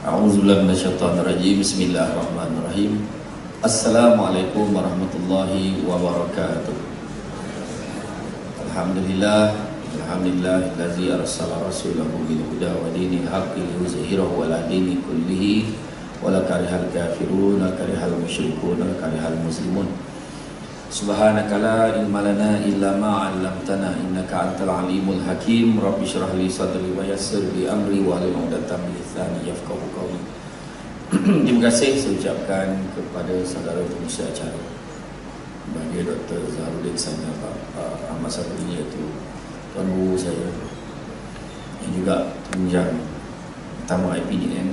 A'udzubillahi minasyaitonirrajim. Bismillahirrahmanirrahim. Assalamualaikum warahmatullahi wabarakatuh. Alhamdulillahi arsala rasulahu bil huda wa dinil haqqi liyuzhirahu 'ala dini kullihi wala karihal kafirun wala karihal musyrikun wala karihal muslimun. Subhanaka la ilma lana illa ma 'allamtana innaka antal alimul hakim. Rabbi shrah li sadri wa yassir li amri wa hlul 'uqdatam min lisani yafqahu qawli. Terima kasih saya ucapkan kepada saudara pengurusi acara bagi Dr. Zaharudin Sanya, Pak Ahmad Sabri, iaitu tuan guru saya yang juga tunjang tamu IPDN,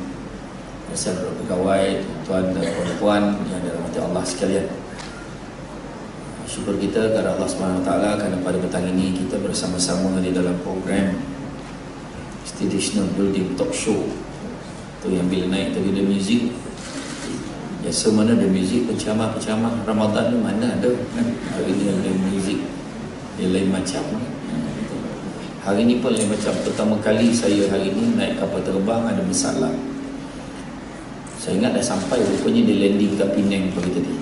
saudara pegawai, tuan dan puan-puan yang dirahmati Allah sekalian. Syukur kita kepada Allah SWT kerana pada petang ini kita bersama-sama di dalam program Institutional Building Talk Show. Itu yang bila naik tadi ada muzik. Biasa mana ada muzik, penceramah-penceramah Ramadan ni mana ada kan? Hari ini ada muzik, dia lain macam kan? Hari ini pun lain macam. Pertama kali saya hari ini naik kapal terbang ada masalah. Saya ingat dah sampai, rupanya dia landing kat Penang pagi tadi.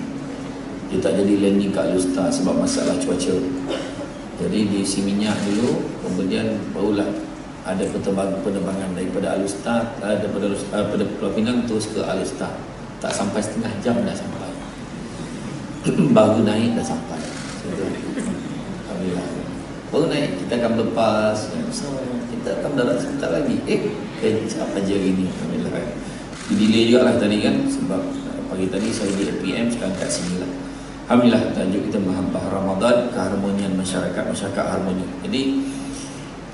Dia tak jadi landing kat Alustar sebab masalah cuaca. Jadi diisi minyak dulu, kemudian barulah ada penerbangan daripada Alustar, daripada Pulau Pinang terus ke Alustar. Tak sampai setengah jam dah sampai. Baru naik dah sampai. Alhamdulillah. Baru naik, kita akan lepas. Kita akan darat sebentar lagi. Apa je hari ni? Alhamdulillah. Delay juga lah tadi kan, sebab pagi tadi saya di APM, sekarang kat sini lah. Alhamdulillah, tajuk kita Mahabbah Ramadan, keharmonian masyarakat harmoni. Jadi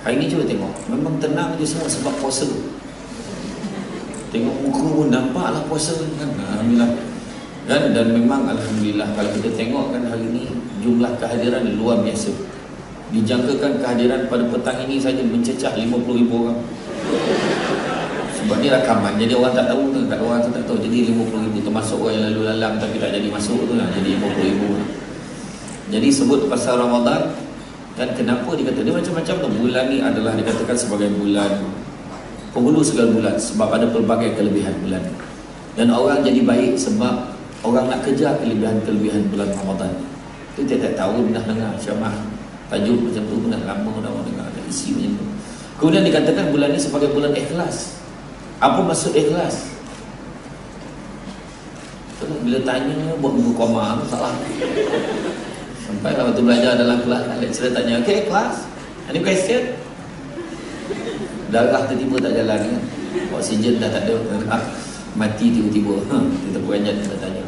hari ni cuba tengok, memang tenang je semua sebab puasa. Tengok muka pun nampaklah puasa kan. Alhamdulillah kan? Dan memang Alhamdulillah kalau kita tengok kan hari ni jumlah kehadiran luar biasa. Dijangkakan kehadiran pada petang ini saja mencecah 50,000 orang. Sebab ni rakaman, jadi orang tak tahu tu, tak orang tu tak tahu. Jadi 50,000 termasuk orang yang lalu lalang tapi tak jadi masuk tu lah, jadi 50,000. Jadi sebut pasal Ramadan kan, kenapa dikata dia macam-macam tu. Bulan ni adalah dikatakan sebagai bulan penghulu segala bulan sebab ada pelbagai kelebihan bulan. Dan orang jadi baik sebab orang nak kejar kelebihan-kelebihan bulan Ramadan. Itu tiap-tiap tahun dah dengar ceramah tajuk macam tu pun dah lama dah orang dengar, ada isi macam tu. Kemudian dikatakan bulan ni sebagai bulan ikhlas. Apa maksud ikhlas? Bila tanya buat buku koma salah. Sampai lah waktu belajar dalam kelas, lecturer tanya, okay kelas, any question? Darah tiba-tiba tak jalan kan, oksigen dah tak ada, mati tiba-tiba. Kita beranjat, kita tanya.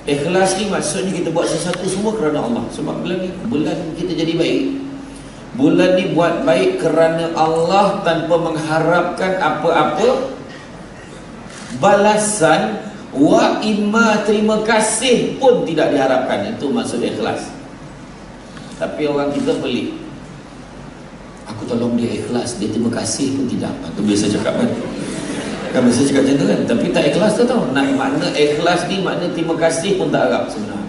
Ikhlas ni maksudnya kita buat sesuatu semua kerana Allah. Sebab bulan kita jadi baik. Bulan ni buat baik kerana Allah tanpa mengharapkan apa-apa balasan, wa imma terima kasih pun tidak diharapkan. Itu maksud ikhlas. Tapi orang kita pelik, aku tolong dia ikhlas, dia terima kasih pun tidak. Itu biasa cakap kan, biasa cakap macam tu kan. Tapi tak ikhlas tu tau. Nak makna ikhlas ni makna terima kasih pun tak harap sebenarnya.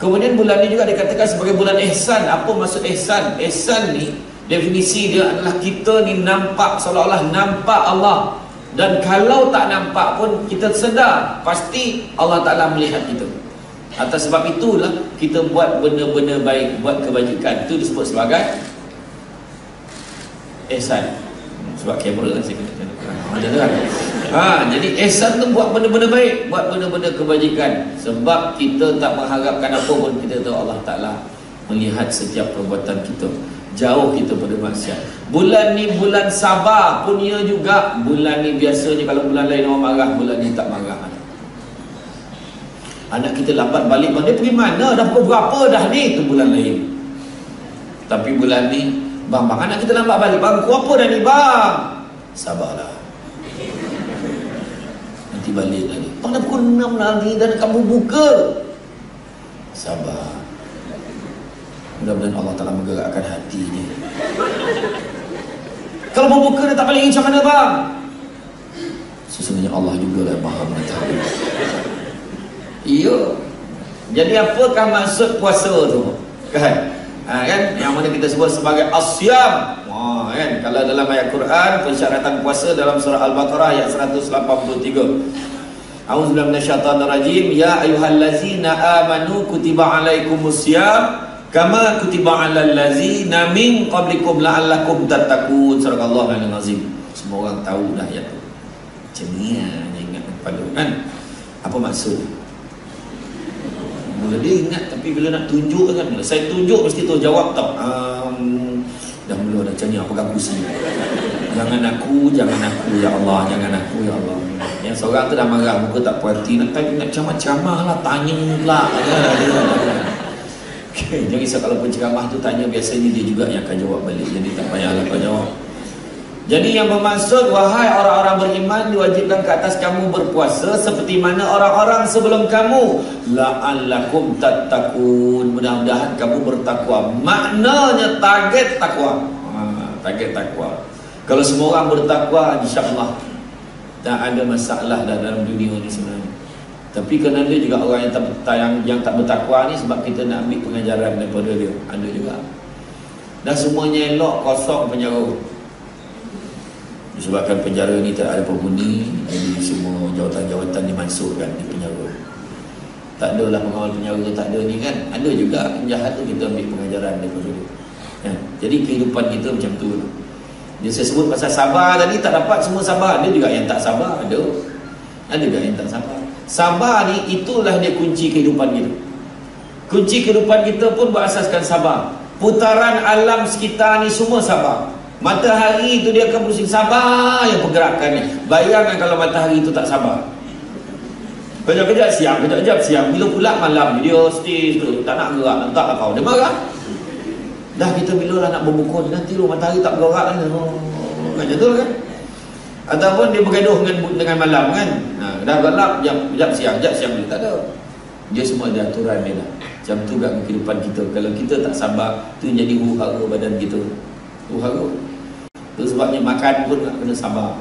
Kemudian bulan ni juga dikatakan sebagai bulan ihsan. Apa maksud ihsan? Ihsan ni definisi dia adalah kita ni nampak, seolah-olah nampak Allah. Dan kalau tak nampak pun kita sedar pasti Allah Ta'ala melihat kita. Atas sebab itulah kita buat benda-benda baik, buat kebajikan. Itu disebut sebagai ihsan. Sebab kamera kan saya kena jadi ihsan tu buat benda-benda baik, buat benda-benda kebajikan. Sebab kita tak mengharapkan apa pun, kita tahu Allah Ta'ala melihat setiap perbuatan kita. Jauh kita pada maksiat. Bulan ni bulan sabar pun ia juga. Bulan ni biasanya kalau bulan lain orang marah, bulan ni tak marah. Anak kita lambat balik, dia pergi mana? Dah pukul berapa dah ni? Itu bulan lain. Tapi bulan ni, bang anak kita lambat balik. Bang, pukul apa dah ni bang? Sabarlah, nanti balik lagi. Bang dah pukul 6 lagi dan kamu buka. Sabar. Mudah-mudahan Allah Ta'ala menggerakkan hati ni. Kalau mau buka dia tak balik macam mana bang? Sesungguhnya Allah juga lah maha mengetahui. Iya. Jadi apakah maksud puasa tu? Kan? Kan? Yang mana kita sebut sebagai asyam. kan? Kalau dalam ayat Quran, persyaratan puasa dalam surah Al-Baqarah ayat 183. A'udzubillahi minasyaitonir rajim. Ya ayyuhallazina amanu kutiba alaikumusiyam kama kutiba alal ladzina min qablikum la'allakum tattaqun. Surah Al-Azim azim. Semua orang tahu dah ayat tu. Macam ni yang ingat kepada kan? Apa maksud? Mula dia ingat, tapi bila nak tunjuk kan, saya tunjuk mesti tu jawab tak. Dah mula dah macam ni, apa aku sini. Jangan aku ya Allah, jangan aku ya Allah. Yang seorang tu dah marah, muka tak puas hati, nak ceramah lah, tanya pula. Okay, jangan risau kalau penceramah tu tanya, biasanya dia juga yang akan jawab balik. Jadi tak payahlah kau jawab. Jadi yang bermaksud, wahai orang-orang beriman, diwajibkan ke atas kamu berpuasa seperti mana orang-orang sebelum kamu. La'allakum tattaqun. Mudah-mudahan kamu bertakwa. Maknanya target takwa. Target takwa. Kalau semua orang bertakwa, insya-Allah tak ada masalah dah dalam dunia ni sebenarnya. Tapi kerana dia juga orang yang tak bertakwa ni, sebab kita nak ambil pengajaran daripada dia. Ada juga. Dan semuanya elok, kosong penjara. Disebabkan penjara ni tak ada penghuni, jadi semua jawatan-jawatan dimasukkan di penjara. Tak adalah pengawal penjara, tak ada ni kan. Ada juga penjahat tu, kita ambil pengajaran daripada dia ya. Jadi kehidupan kita macam tu. Dia saya sebut pasal sabar tadi, tak dapat semua sabar. Ada juga yang tak sabar, ada juga yang tak sabar. Sabar ni, itulah dia kunci kehidupan kita. Kunci kehidupan kita pun berasaskan sabar. Putaran alam sekitar ni semua sabar. Matahari itu dia akan berusing, sabar yang pergerakannya. Bayangkan kalau matahari itu tak sabar. Kejap-kejap siang, kejap-kejap siang. Bila pula malam dia stay tu, tak nak gerak, tak kau. Dia marah. Dah kita bila lah nak berbukun, nanti lu matahari tak bergerak kan. Macam tu kan. Ataupun dia bergaduh dengan malam kan. Dah gelap, kejap siang dia tak ada. Dia semua ada aturan dia dah. Macam tu kat kehidupan kita. Kalau kita tak sabar, tu jadi huru-hara badan kita. Huru-hara. Itu sebabnya makan pun nak kena sabar.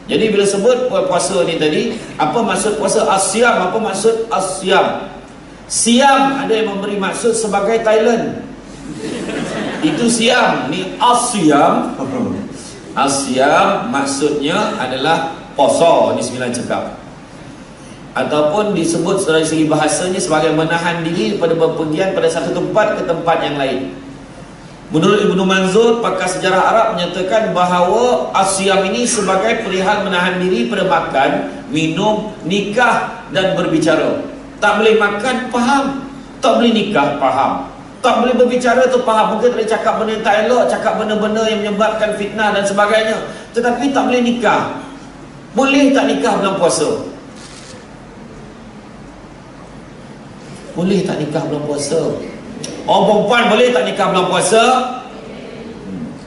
Jadi bila sebut puasa ni tadi, apa maksud puasa? Asyam. Apa maksud asyam? Siam ada yang memberi maksud sebagai Thailand. Itu siam. Ni asyam. Asyam maksudnya adalah poso. Ni sembilan cakap. Ataupun disebut dari segi bahasanya sebagai menahan diri daripada berpergian pada satu tempat ke tempat yang lain. Menurut Ibnu Manzur, pakar sejarah Arab menyatakan bahawa asyam ini sebagai perihal menahan diri pada makan, minum, nikah dan berbicara. Tak boleh makan, faham. Tak boleh nikah, faham. Tak boleh berbicara tu faham. Mungkin tak boleh cakap benda yang tak elok, cakap benda-benda yang menyebabkan fitnah dan sebagainya. Tetapi tak boleh nikah. Boleh tak nikah bulan puasa? Boleh tak nikah bulan puasa? Orang perempuan boleh tak nikah bulan puasa?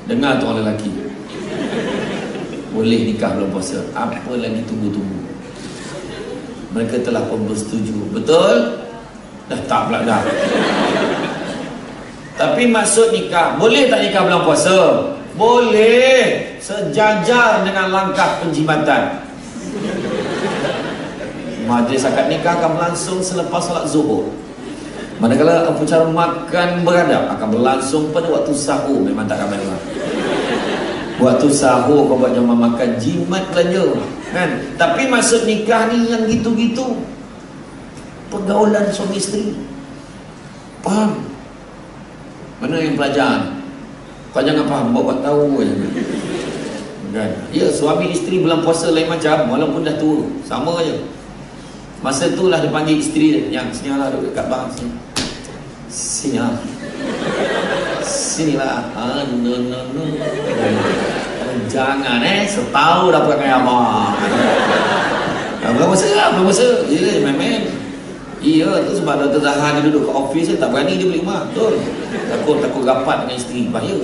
Dengar tu orang lelaki. Boleh nikah bulan puasa. Apa lagi tunggu-tunggu? Mereka telah pun bersetuju. Betul? Dah tak pula dah. Tapi maksud nikah, boleh tak nikah bulan puasa? Boleh. Sejajar dengan langkah penjimatan. Majlis akad nikah akan berlangsung selepas solat zuhur. Manakala upacara makan beradab akan berlangsung pada waktu sahur. Memang tak ramai orang. Waktu sahur kau buat jamaah makan, jimat belanja kan? Tapi maksud nikah ni yang gitu-gitu, pergaulan suami isteri. Faham? Mana yang pelajar? Kau jangan faham, buat tahu je kan? Ya, suami isteri bulan puasa lain macam. Walaupun dah tua, sama je. Masa tu lah dia panggil isteri dia, yang sini lah duduk dekat bang sini. Sini lah. Sini lah. No. Jangan setahu dah perangai abang. Berapa masa? Ya, main-main. Iya, tu sebab Dr. Zahar dia duduk kat office, tak berani dia balik rumah. Betul. Takut rapat dengan isteri, bahaya.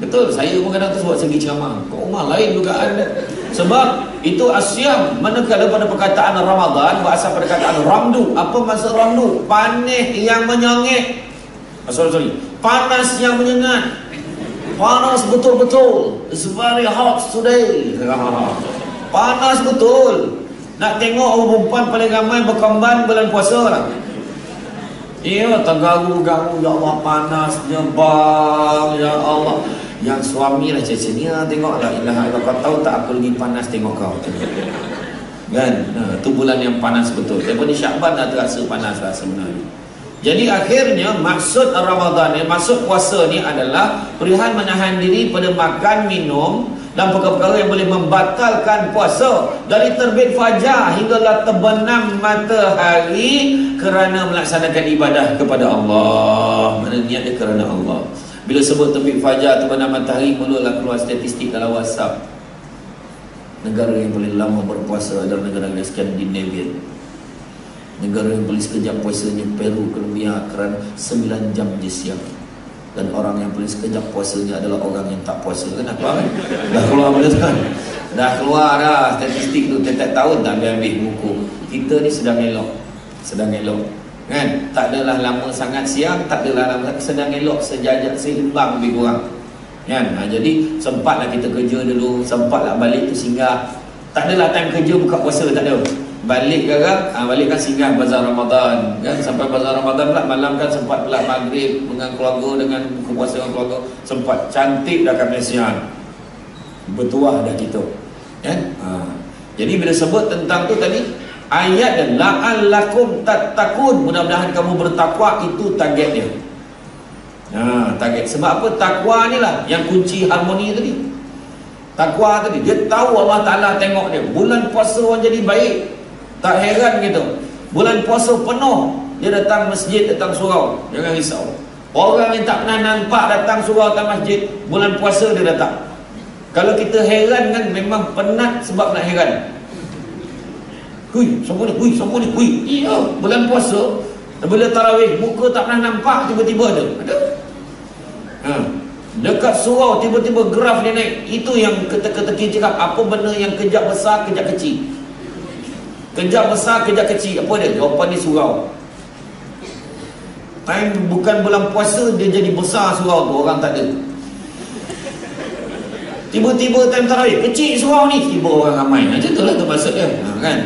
Betul, saya pun kadang tu sebab segi ceramah. Kat rumah lain dugaan dia. Sebab itu asyam. Manakala pada perkataan Ramadan berasal pada perkataan ramdu. Apa maksud ramdu? Panas yang menyengit. Sorry. Panas yang menyengat. Panas betul-betul. It's very hot today. Panas betul. Nak tengok orang perempuan paling ramai berkemban bulan puasa lah. Iya, tergaru-garu. Ya Allah, panasnya bang. Ya Allah. Yang suami lah cecenia tengok la ilaha illallah, kau tahu tak aku lagi panas tengok kau. Kan? Tu bulan yang panas betul. Daripada Syakban dah terasa panas lah sebenarnya. Jadi akhirnya maksud Ramadan ni, maksud puasa ni adalah perihal menahan diri pada makan, minum dan perkara-perkara yang boleh membatalkan puasa dari terbit fajar hinggalah terbenam matahari kerana melaksanakan ibadah kepada Allah. Mana niat dia kerana Allah. Bila sebut terbit fajar, terbenam matahari, mulalah keluar statistik dalam WhatsApp. Negara yang paling lama berpuasa adalah negara Skandinavia. Negara yang paling sekejap puasanya Peru, Colombia, kerana 9 jam je siang. Dan orang yang paling sekejap puasanya adalah orang yang tak puasa. Kenapa kan? Dah keluar benda kan? Dah keluar dah statistik tu tiap-tiap tahun tak ambil buku. Kita ni sedang elok. Sedang elok. Kan? Tak adalah lama sangat siang, tak adalah lama, sedang elok, sejajar, seimbang lebih kurang. Kan? Jadi sempatlah kita kerja dulu, sempatlah balik tu singgah. Tak adalah time kerja buka puasa, tak ada. Balik kan, balik kan singgah bazar Ramadan kan, sampai bazar Ramadan pula malam kan sempat pula maghrib dengan keluarga, dengan buka puasa dengan keluarga, sempat cantik dah kat Malaysia, bertuah dah kita kan. Jadi bila sebut tentang tu tadi ayat dan la'allakum tattaqun, mudah-mudahan kamu bertakwa, itu target dia. Target. Sebab apa? Takwa ni lah yang kunci harmoni tadi. Takwa tadi, dia tahu Allah Ta'ala tengok dia. Bulan puasa orang jadi baik, tak heran gitu. Bulan puasa penuh, dia datang masjid, datang surau. Jangan risau. Orang yang tak pernah nampak datang surau, datang masjid, bulan puasa dia datang. Kalau kita heran kan, memang penat sebab nak heran. Hui, siapa ni? Hui, siapa ni? Hui. Iya, bulan puasa. Bila tarawih, muka tak pernah nampak, tiba-tiba ada. Dekat surau tiba-tiba graf dia naik. Itu yang teka-teki cakap, apa benda yang kejap besar, kejap kecil. Kejap besar, kejap kecil. Apa dia? Jawapan ni surau. Time bukan bulan puasa, dia jadi besar surau tu, orang tak ada. Tiba-tiba time tarawih, kecil surau ni, tiba orang ramai. Macam tu lah tu maksud dia. Kan?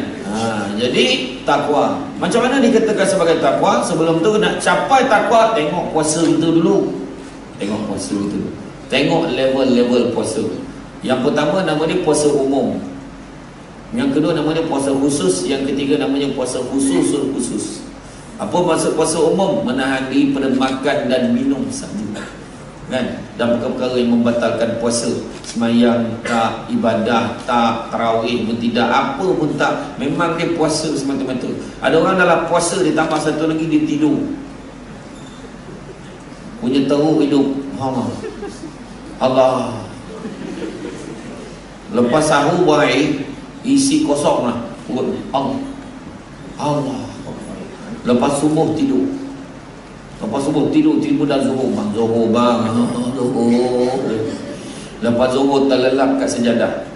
Jadi takwa. Macam mana dikatakan sebagai takwa? Sebelum tu nak capai takwa, tengok puasa kita dulu. Tengok puasa kita. Tengok level-level puasa. Yang pertama nama dia puasa umum. Yang kedua nama dia puasa khusus. Yang ketiga namanya puasa khusus. Apa maksud puasa umum? Menahan diri pada makan dan minum sahaja. Kan? Dan perkara-perkara yang membatalkan puasa. Semayang tak, ibadah tak, tarawih pun tidak, apa pun tak. Memang dia puasa semata-mata. Ada orang dalam puasa dia tambah satu lagi, dia tidur. Punya teruk hidup. Allah. Lepas sahur baik, isi kosong lah. Allah. Lepas subuh tidur. Lepas subuh tidur dah zuhur. Bang zuhur bang. Zuhur. Lepas zuhur terlelap kat sejadah.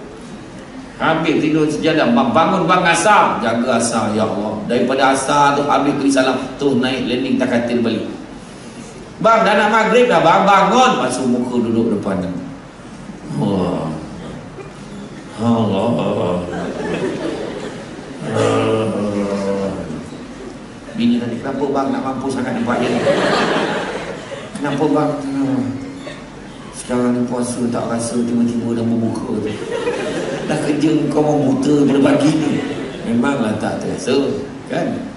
Habis tidur sejadah, bangun bang asar. Jaga asar, ya Allah. Daripada asar tu habis beri salam, terus naik landing takatil balik. Bang dah nak maghrib dah bang, bangun. Masuk muka duduk depan. Allah. Bini tadi, kenapa bang nak mampu sangat nampak dia? Kenapa bang? Sekarang ni puasa tak rasa, tiba-tiba dah berbuka tu. Dah kerja kau mau buta pada pagi ni. Memanglah tak terasa, kan?